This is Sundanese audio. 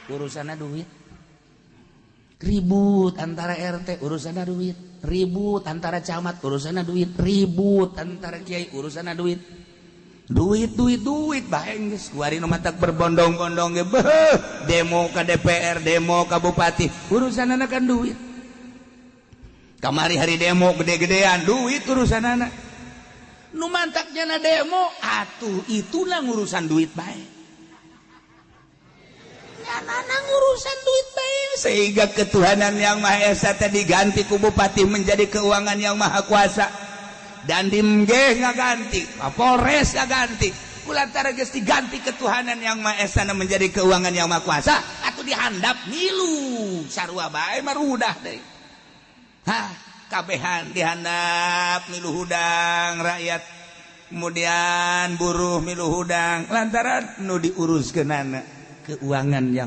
urusan duit, ribut antara RT urusan duit, ribut antara camat urusan duit, ribut antara kiai urusan duit, duit bae geus kuari nu matak berbondong-bondong ge demo ka DPR, demo ka bupati urusanana kan duit. Kamari hari demo gede-gedean duit urusanana. Nu mantaknya na demo atuh itulah urusan duit bae. Nana urusan duit bae sehingga ketuhanan yang Maha Esa tadi diganti ku bupati menjadi keuangan yang maha kuasa. Dan dimge ngaganti, Kapolres ngaganti. Kulantaran geus diganti ketuhanan yang Maha Esa menjadi keuangan yang maha kuasa, atuh dihandap milu sarua bae marudah deui. Hah, kabehan dihandap milu hudang rakyat, kemudian buruh milu hudang lantaran nu diuruskeunana keuangan yang